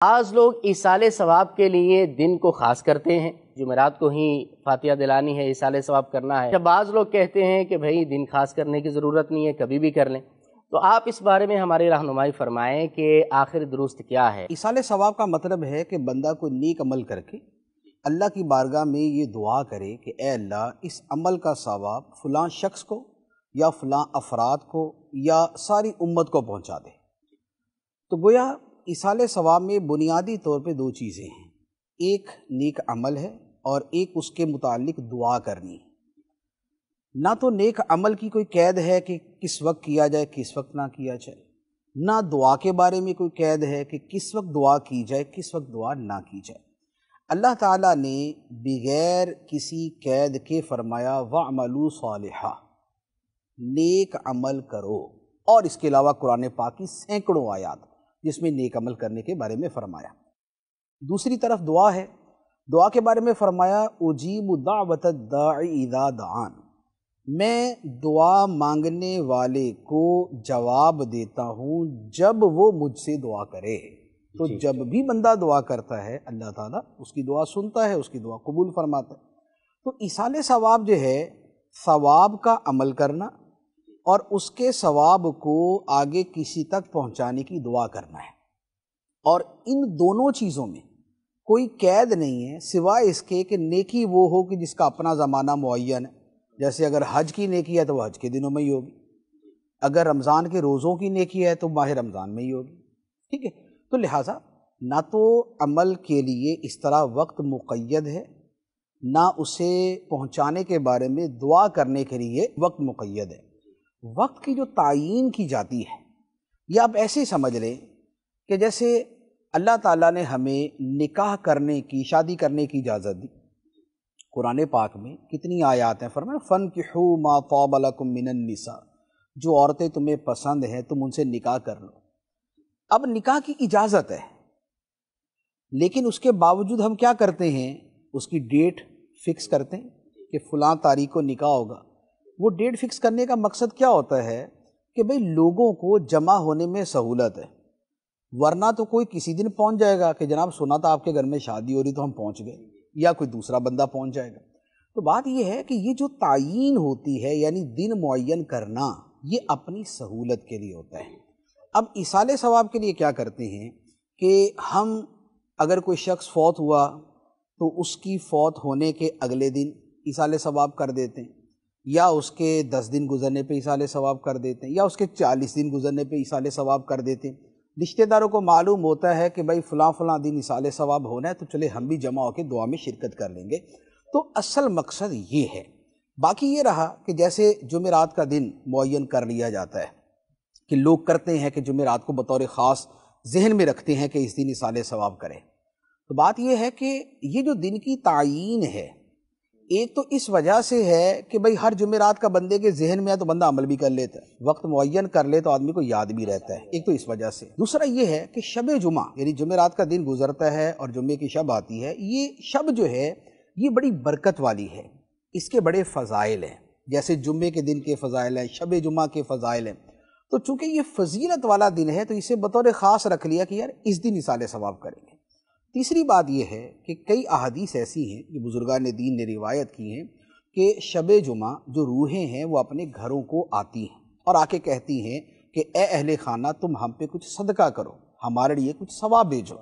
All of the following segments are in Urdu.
بعض لوگ ایصال ثواب کے لیے دن کو خاص کرتے ہیں، جمعرات کو ہی فاتحہ دلانی ہے، ایصال ثواب کرنا ہے۔ جب بعض لوگ کہتے ہیں کہ بھئی دن خاص کرنے کی ضرورت نہیں ہے، کبھی بھی کر لیں، تو آپ اس بارے میں ہماری رہنمائی فرمائیں کہ آخر درست کیا ہے؟ ایصال ثواب کا مطلب ہے کہ بندہ کوئی نیک عمل کر کے اللہ کی بارگاہ میں یہ دعا کرے کہ اے اللہ اس عمل کا ثواب فلاں شخص کو یا فلاں افراد کو یا ساری امت کو پہنچا دے۔ تو گویا ایصال ثواب میں بنیادی طور پہ دو چیزیں ہیں، ایک نیک عمل ہے اور ایک اس کے متعلق دعا کرنی ہے۔ نہ تو نیک عمل کی کوئی قید ہے کہ کس وقت کیا جائے کس وقت نہ کیا جائے، نہ دعا کے بارے میں کوئی قید ہے کہ کس وقت دعا کی جائے کس وقت دعا نہ کی جائے۔ اللہ تعالیٰ نے بغیر کسی قید کے فرمایا وَاعْمَلُوا صَالِحًا، نیک عمل کرو، اور اس کے علاوہ قرآن پاک کی سینکڑوں آیات جس میں نیک عمل کرنے کے بارے میں فرمایا۔ دوسری طرف دعا ہے، دعا کے بارے میں فرمایا اجیب دعوت الداعی اذا دعان، میں دعا مانگنے والے کو جواب دیتا ہوں جب وہ مجھ سے دعا کرے۔ تو جب بھی بندہ دعا کرتا ہے اللہ تعالیٰ اس کی دعا سنتا ہے، اس کی دعا قبول فرماتا ہے۔ تو ایصال ثواب جو ہے ثواب کا عمل کرنا اور اس کے ثواب کو آگے کسی تک پہنچانے کی دعا کرنا ہے، اور ان دونوں چیزوں میں کوئی قید نہیں ہے سوائے اس کے کہ نیکی وہ ہو کہ جس کا اپنا زمانہ معین ہے۔ جیسے اگر حج کی نیکی ہے تو وہ حج کے دنوں میں ہی ہوگی، اگر رمضان کے روزوں کی نیکی ہے تو ماہ رمضان میں ہی ہوگی، ٹھیک ہے۔ تو لہٰذا نہ تو عمل کے لیے اس طرح وقت مقید ہے، نہ اسے پہنچانے کے بارے میں دعا کرنے کے لیے وقت مقید ہے۔ وقت کی جو تعیین کی جاتی ہے یہ آپ ایسے سمجھ لیں کہ جیسے اللہ تعالیٰ نے ہمیں نکاح کرنے کی، شادی کرنے کی اجازت دی۔ قرآن پاک میں کتنی آیات ہیں، فرمایا فَانْكِحُوا مَا طَابَ لَكُم مِّنَ النِّسَاءِ، جو عورتیں تمہیں پسند ہیں تم ان سے نکاح کر لو۔ اب نکاح کی اجازت ہے، لیکن اس کے باوجود ہم کیا کرتے ہیں، اس کی ڈیٹ فکس کرتے ہیں کہ فلاں تاریخ کو نکاح ہوگا۔ وہ ڈیٹ فکس کرنے کا مقصد کیا ہوتا ہے کہ بھئی لوگوں کو جمع ہونے میں سہولت ہے، ورنہ تو کوئی کسی دن پہنچ جائے گا کہ جناب سنا تھا آپ کے گھر میں شادی ہو رہی تو ہم پہنچ گئے، یا کوئی دوسرا بندہ پہنچ جائے گا۔ تو بات یہ ہے کہ یہ جو تعیین ہوتی ہے یعنی دن معین کرنا، یہ اپنی سہولت کے لیے ہوتا ہے۔ اب ایصال ثواب کے لیے کیا کرتے ہیں کہ ہم اگر کوئی شخص فوت ہوا تو اس کی فوت ہونے کے اگلے دن ایصال ثواب کر دیتے ہیں، یا اس کے 10 دن گزرنے پہ ایصال ثواب کر دیتے ہیں، یا اس کے 40 دن گزرنے پہ ایصال ثواب کر دیتے ہیں۔ رشتہ داروں کو معلوم ہوتا ہے کہ بھائی فلاں فلاں دن ایصال ثواب ہونا ہے تو چلے ہم بھی جمع ہو کے دعا میں شرکت کر لیں گے۔ تو اصل مقصد یہ ہے۔ باقی یہ رہا کہ جیسے جمعرات کا دن معین کر لیا جاتا ہے کہ لوگ کرتے ہیں کہ جمعرات کو بطور خاص ذہن میں رکھتے ہیں کہ اس دن ایصال ثواب کریں۔ تو بات یہ ہے کہ یہ جو دن کی تعیین ہے، ایک تو اس وجہ سے ہے کہ بھئی ہر جمعرات کا بندے کے ذہن میں ہے تو بندہ عمل بھی کر لیتا ہے، وقت معین کر لے تو آدمی کو یاد بھی رہتا ہے، ایک تو اس وجہ سے۔ دوسرا یہ ہے کہ شب جمعہ یعنی جمعرات کا دن گزرتا ہے اور جمعے کی شب آتی ہے، یہ شب جو ہے یہ بڑی برکت والی ہے، اس کے بڑے فضائل ہیں، جیسے جمعے کے دن کے فضائل ہیں، شب جمعہ کے فضائل ہیں۔ تو چونکہ یہ فضیلت والا دن ہے تو اسے بطور خاص رکھ لیا کہ یار اس دن ایصال ثواب کریں گے۔ تیسری بات یہ ہے کہ کئی احادیث ایسی ہیں جو بزرگان دین نے روایت کی ہیں کہ شب جمعہ جو روحیں ہیں وہ اپنے گھروں کو آتی ہیں اور آ کے کہتی ہیں کہ اے اہل خانہ تم ہم پہ کچھ صدقہ کرو، ہمارے لیے کچھ ثواب بھیجو۔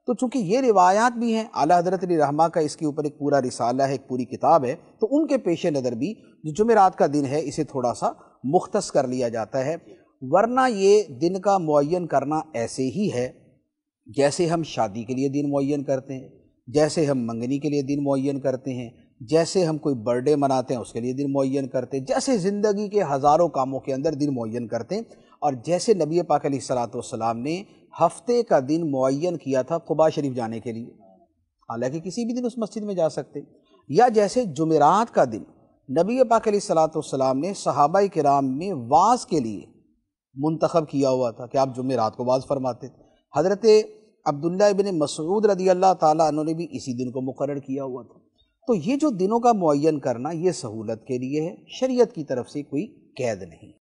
تو چونکہ یہ روایات بھی ہیں، اعلیٰ حضرت علی رحمہ کا اس کے اوپر ایک پورا رسالہ ہے، ایک پوری کتاب ہے، تو ان کے پیش نظر بھی جو جمعرات کا دن ہے اسے تھوڑا سا مختص کر لیا جاتا ہے، ورنہ یہ دن کا معین کرنا ایسے ہی ہے جیسے ہم شادی کے لیے دن معین کرتے ہیں، جیسے ہم منگنی کے لیے دن معین کرتے ہیں، جیسے ہم کوئی برتھ ڈے مناتے ہیں اس کے لیے دن معین کرتے ہیں، جیسے زندگی کے ہزاروں کاموں کے اندر دن معین کرتے ہیں، اور جیسے نبی پاک علیہ الصلوۃ والسلام نے ہفتے کا دن معین کیا تھا قباء شریف جانے کے لیے، حالانکہ کسی بھی دن اس مسجد میں جا سکتے، یا جیسے جمعرات کا دن نبی پاک علیہ الصلوۃ والسلام نے صحابہ کرام میں وعظ کے لیے منتخب کیا ہوا تھا کہ آپ جمعرات کو وعظ فرماتے تھے۔ حضرت عبداللہ ابن مسعود رضی اللہ تعالیٰ عنہ نے بھی اسی دن کو مقرر کیا ہوا تھا۔ تو یہ جو دنوں کا معین کرنا یہ سہولت کے لیے ہے، شریعت کی طرف سے کوئی قید نہیں۔